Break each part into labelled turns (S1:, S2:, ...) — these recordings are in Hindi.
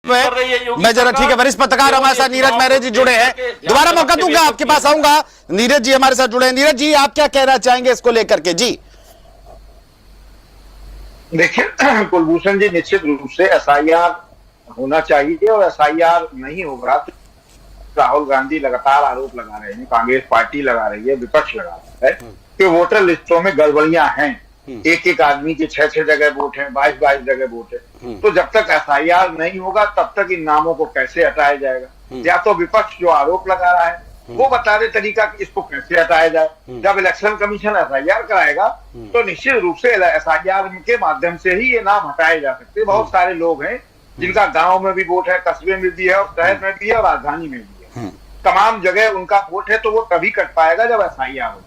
S1: मैं जरा ठीक है, वरिष्ठ पत्रकार हमारे साथ नीरज मेहरे जी जुड़े हैं, दोबारा मौका दूंगा, आपके पास आऊंगा। नीरज जी हमारे साथ जुड़े हैं। नीरज जी, आप क्या कहना चाहेंगे इसको लेकर के? जी
S2: देखिए कुलभूषण जी, निश्चित रूप से एसआईआर होना चाहिए, और एसआईआर नहीं होगा तो राहुल गांधी लगातार आरोप लगा रहे हैं, कांग्रेस पार्टी लगा रही है, विपक्ष लगा रहा है कि वोटर लिस्टों में गड़बड़ियां हैं। एक एक आदमी के 6-6 जगह वोट है, 22-22 जगह वोट है। तो जब तक एसआईआर नहीं होगा तब तक इन नामों को कैसे हटाया जाएगा? या तो विपक्ष जो आरोप लगा रहा है वो बता दे तरीका कि इसको कैसे हटाया जाए। जब इलेक्शन कमीशन एसआईआर कराएगा तो निश्चित रूप से एसआईआर के माध्यम से ही ये नाम हटाए जा सकते हैं। बहुत सारे लोग हैं जिनका गांव में भी वोट है, कस्बे में भी है, और शहर में भी है, और राजधानी में भी है। तमाम जगह उनका वोट है, तो वो तभी कट पाएगा जब एसआईआर हो।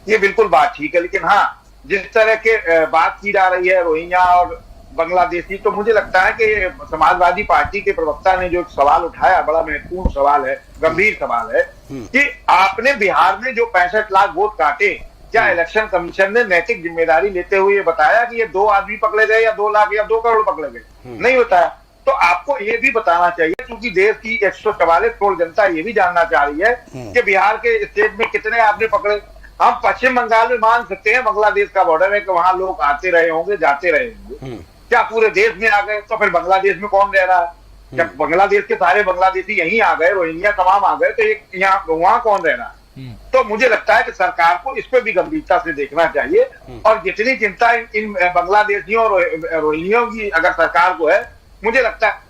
S2: ये बिल्कुल बात ठीक है, लेकिन हाँ, जिस तरह के बात की जा रही है रोहिंग्या और बांग्लादेशी, तो मुझे लगता है कि समाजवादी पार्टी के प्रवक्ता ने जो सवाल उठाया, बड़ा महत्वपूर्ण सवाल है, गंभीर सवाल है कि आपने बिहार में जो 65 लाख वोट काटे, क्या इलेक्शन कमीशन ने नैतिक जिम्मेदारी लेते हुए ये बताया कि ये 2 आदमी पकड़े गए या 2 लाख या 2 करोड़ पकड़े गए? नहीं बताया। तो आपको ये भी बताना चाहिए, क्योंकि देश की 144 करोड़ जनता ये भी जानना चाह रही है कि बिहार के स्टेट में कितने आपने पकड़े। हम पश्चिम बंगाल में मान सकते हैं, बांग्लादेश का बॉर्डर है, कि वहां लोग आते रहे होंगे, जाते रहे होंगे। क्या पूरे देश में आ गए? तो फिर बांग्लादेश में कौन रह रहा है? जब बांग्लादेश के सारे बांग्लादेशी यहीं आ गए, रोहिंग्या तमाम आ गए, तो एक यहाँ वहां कौन रह रहा है? तो मुझे लगता है कि सरकार को इस पे भी गंभीरता से देखना चाहिए, और जितनी चिंता इन बांग्लादेशियों और रोहिंग्यों की अगर सरकार को है, मुझे लगता है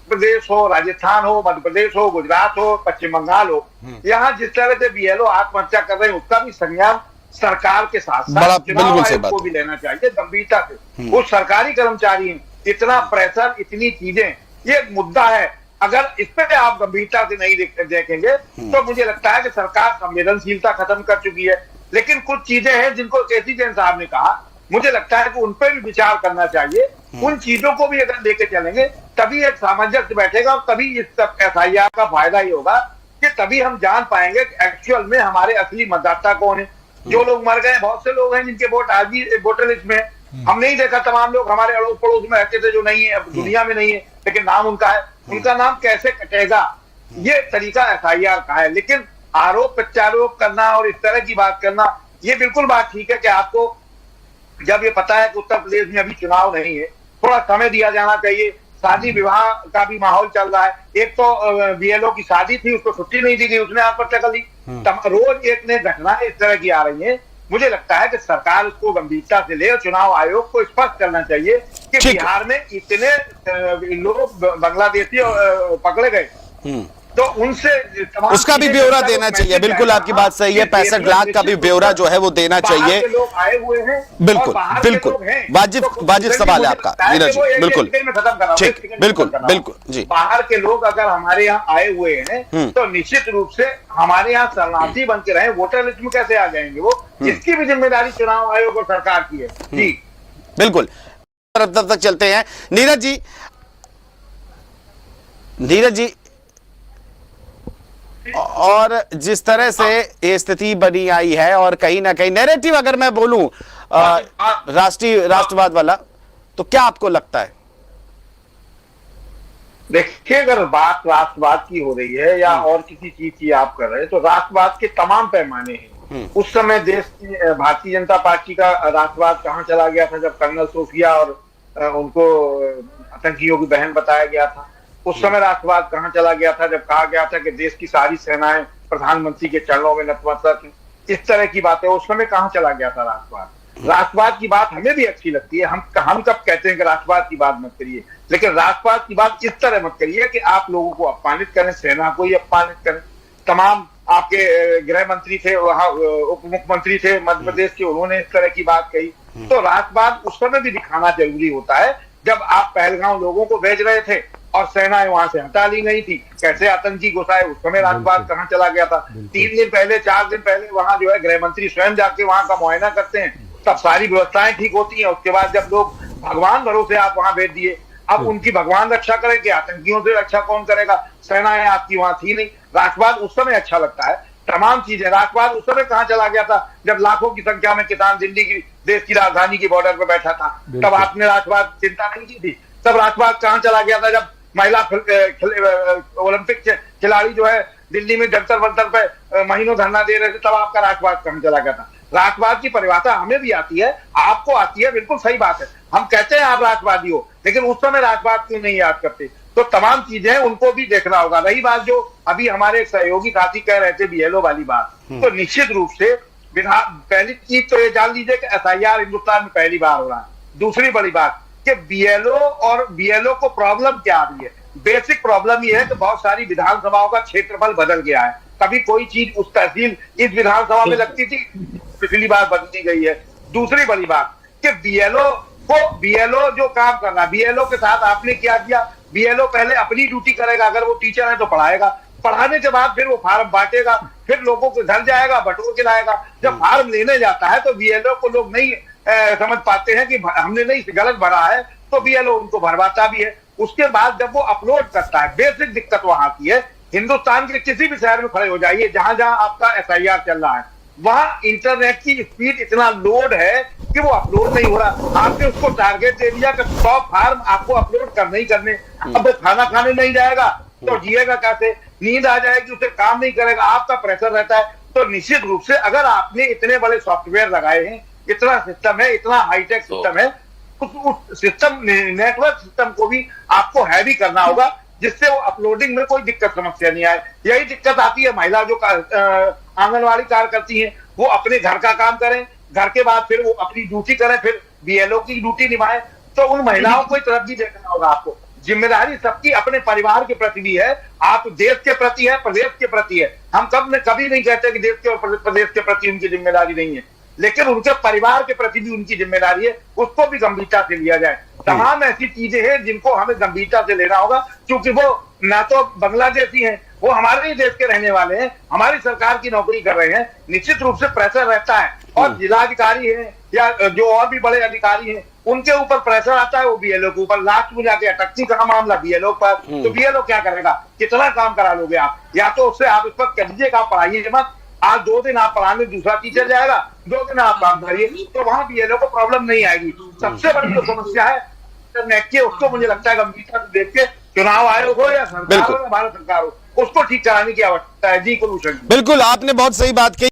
S2: प्रदेश हो, राजस्थान हो, मध्य प्रदेश हो, गुजरात हो, पश्चिम बंगाल हो, यहाँ जिस तरह से बीएलओ आत्महत्या कर रहे हैं, उसका भी संज्ञान सरकार के साथ साथ चुनाव आयोग को भी लेना चाहिए गंभीरता से। वो सरकारी कर्मचारी हैं, इतना प्रेशर, इतनी चीजें, ये मुद्दा है। अगर इस पे आप गंभीरता से नहीं देखेंगे तो मुझे लगता है कि सरकार संवेदनशीलता खत्म कर चुकी है। लेकिन कुछ चीजें हैं जिनको केसी जैन साहब ने कहा, मुझे लगता है कि उन पर भी विचार करना चाहिए। उन चीजों को भी अगर लेके चलेंगे तभी एक सामंजस्य बैठेगा, और तभी इस एसआईआर का फायदा ही होगा कि तभी हम जान पाएंगे कि एक्चुअल में हमारे असली मतदाता कौन है। जो लोग मर गए, बहुत से लोग हैं जिनके वोट आज भी वोटर लिस्ट में, हम नहीं देखा, तमाम लोग हमारे अड़ोस पड़ोस में रहते थे जो नहीं है, दुनिया में नहीं है, लेकिन नाम उनका है। उनका नाम कैसे कटेगा, ये तरीका एसआईआर का है। लेकिन आरोप प्रत्यारोप करना और इस तरह की बात करना, ये बिल्कुल बात ठीक है कि आपको जब ये पता है कि उत्तर प्रदेश में अभी चुनाव नहीं है, थोड़ा समय दिया जाना चाहिए। शादी विवाह का भी माहौल चल रहा है। एक तो बीएलओ की शादी थी, उसको छुट्टी नहीं दी गई, उसने आत्महत्या कर ली। रोज एक ने घटनाएं इस तरह की आ रही हैं। मुझे लगता है कि सरकार उसको गंभीरता से ले, और चुनाव आयोग को स्पष्ट करना चाहिए कि बिहार में इतने लोग बांग्लादेशी पकड़े गए, तो उनसे
S1: उसका भी ब्यौरा देना चाहिए। बिल्कुल आपकी बात सही है, 65 लाख का भी ब्यौरा जो है वो देना चाहिए।
S2: लोग आए हुए हैं,
S1: बिल्कुल बिल्कुल वाजिब सवाल है आपका नीरज जी, बिल्कुल ठीक, बिल्कुल बिल्कुल जी।
S2: बाहर के लोग अगर हमारे यहाँ आए हुए हैं तो निश्चित रूप से हमारे यहाँ शरणार्थी बन के रहे, वोटर लिस्ट में कैसे आ जाएंगे वो? इसकी भी जिम्मेदारी चुनाव आयोग और सरकार की है। जी
S1: बिल्कुल, तब तक चलते हैं नीरज जी। और जिस तरह से ये स्थिति बनी आई है, और कहीं ना कहीं नैरेटिव अगर मैं बोलूं राष्ट्रवाद वाला, तो क्या आपको लगता है?
S2: देखिए, अगर बात राष्ट्रवाद की हो रही है या और किसी चीज की आप कर रहे हैं, तो राष्ट्रवाद के तमाम पैमाने हैं। उस समय देश की भारतीय जनता पार्टी का राष्ट्रवाद कहां चला गया था, जब कर्नल सोफिया और उनको आतंकियों की बहन बताया गया था। उस समय राष्ट्रवाद कहां चला गया था, जब कहा गया था कि देश की सारी सेनाएं प्रधानमंत्री के चरणों में नतमस्तक हैं। इस तरह की बातें उस समय कहां चला गया था राष्ट्रवाद? राष्ट्रवाद की बात हमें भी अच्छी लगती है, हम कब कहते हैं कि राष्ट्रवाद की बात मत करिए, लेकिन राष्ट्रवाद की बात इस तरह मत करिए कि आप लोगों को अपमानित करें, सेना को ही अपमानित करें। तमाम आपके गृह मंत्री थे, वहां उप मुख्यमंत्री थे मध्य प्रदेश के, उन्होंने इस तरह की बात कही। तो राष्ट्रवाद उस समय भी दिखाना जरूरी होता है, जब आप पहलगांव लोगों को भेज रहे थे और सेनाएं वहां से हटा ली गई थी, कैसे आतंकी घुसाए, उस समय राष्ट्रवाद कहां चला गया था? 3 दिन पहले, 4 दिन पहले वहां जो है गृह मंत्री स्वयं जाके वहां का मुआयना करते हैं, तब सारी व्यवस्थाएं ठीक होती हैं। उसके बाद जब लोग भगवान भरोसे आप वहां भेज दिए, अब उनकी भगवान रक्षा करेंगे, आतंकियों से रक्षा कौन करेगा? सेनाएं आपकी वहां थी नहीं। राष्ट्रवाद उस समय अच्छा लगता है, तमाम चीजें। राष्ट्रवाद उस समय कहां चला गया था, जब लाखों की संख्या में किसान दिल्ली की, देश की राजधानी के बॉर्डर पर बैठा था, तब आपने राष्ट्रवाद चिंता नहीं की थी। तब राष्ट्रवाद कहां चला गया था, जब महिला ओलंपिक खिलाड़ी जो है दिल्ली में जंतर मंतर पे महीनों धरना दे रहे थे, तब आपका राष्ट्रवाद कहाँ चला गया था? राष्ट्रवाद की परिभाषा हमें भी आती है, आपको आती है, बिल्कुल सही बात है। हम कहते हैं आप राष्ट्रवादी हो, लेकिन उस समय राष्ट्रवाद क्यों नहीं याद करते? तो तमाम चीजें उनको भी देखना होगा। रही बात जो अभी हमारे सहयोगी साथी कह रहे थे बीएलओ वाली बात, तो निश्चित रूप से पहली चीज तो ये जान लीजिए कि एसआईआर हिंदुस्तान में पहली बार हो रहा है। दूसरी बड़ी बात कि बीएलओ को प्रॉब्लम क्या आ रही है? बेसिक प्रॉब्लम ये है कि बहुत सारी विधानसभाओं का क्षेत्रफल बदल गया है। कभी कोई चीज उस तहसील इस विधानसभा में लगती थी, पिछली बार बदली गई है। दूसरी बड़ी बात कि बीएलओ जो काम करना, बीएलओ के साथ आपने क्या किया? बीएलओ पहले अपनी ड्यूटी करेगा, अगर वो टीचर है तो पढ़ाएगा, पढ़ाने के बाद फिर वो फार्म बांटेगा, फिर लोगों के घर जाएगा, बटोर के लाएगा। जब फार्म लेने जाता है तो बीएलओ को लोग नहीं समझ पाते हैं कि हमने नहीं गलत भरा है, तो बीएलओ उनको भरवाता भी है। उसके बाद जब वो अपलोड करता है, बेसिक दिक्कत वहां की है। हिंदुस्तान के किसी भी शहर में खड़े हो जाइए, जहां जहां आपका एसआईआर चल रहा है, वहां इंटरनेट की स्पीड इतना लोड है कि वो अपलोड नहीं हो रहा। आपने उसको टारगेट दे दिया कि 100 फार्म आपको अपलोड करने ही करने। अब वो खाना खाने नहीं जाएगा तो जिएगा कैसे? नींद आ जाएगी, उसे काम नहीं करेगा, आपका प्रेशर रहता है। तो निश्चित रूप से अगर आपने इतने बड़े सॉफ्टवेयर लगाए हैं, इतना सिस्टम है, इतना हाईटेक सिस्टम है, उस सिस्टम नेटवर्क सिस्टम को भी आपको हैवी करना होगा, जिससे वो अपलोडिंग में कोई दिक्कत समस्या नहीं आए। यही दिक्कत आती है महिला जो आंगनवाड़ी कार्य करती हैं, वो अपने घर का काम करें, घर के बाद फिर वो अपनी ड्यूटी करें, फिर बीएलओ की ड्यूटी निभाएं। तो उन महिलाओं को तरफ भी देखना होगा आपको। जिम्मेदारी सबकी अपने परिवार के प्रति भी है, आप देश के प्रति है, प्रदेश के प्रति है। हम कभी नहीं कहते कि देश के और प्रदेश के प्रति उनकी जिम्मेदारी नहीं है, लेकिन उनके परिवार के प्रति भी उनकी जिम्मेदारी है, उसको भी गंभीरता से लिया जाए। तमाम ऐसी चीजें हैं जिनको हमें गंभीरता से लेना होगा, क्योंकि वो ना तो बांग्लादेशी हैं, वो हमारे ही देश के रहने वाले हैं, हमारी सरकार की नौकरी कर रहे हैं। निश्चित रूप से प्रेशर रहता है, और जिलाधिकारी हैं या जो और भी बड़े अधिकारी हैं, उनके ऊपर प्रेशर आता है, वो बीएलओ के ऊपर। लास्ट में जाके अटकती का मामला बीएलओ पर, तो बीएलओ क्या करेगा? कितना काम करा लोगे आप? या तो उससे आप इस पर कह दीजिए आप पढ़ाइए मत, आज 2 दिन आप पढ़ाने, दूसरा टीचर जाएगा, 2 दिन आप काम करिए, तो वहां बीएलओ को प्रॉब्लम नहीं आएगी। सबसे बड़ी जो समस्या है इंटरनेट की, उसको मुझे लगता है गंभीरता से देख के चुनाव आयोग हो या सरकार हो या भारत सरकार हो, उसको ठीक कराने की आवश्यकता है। जी कुलभूषण,
S1: बिल्कुल आपने बहुत सही बात कही।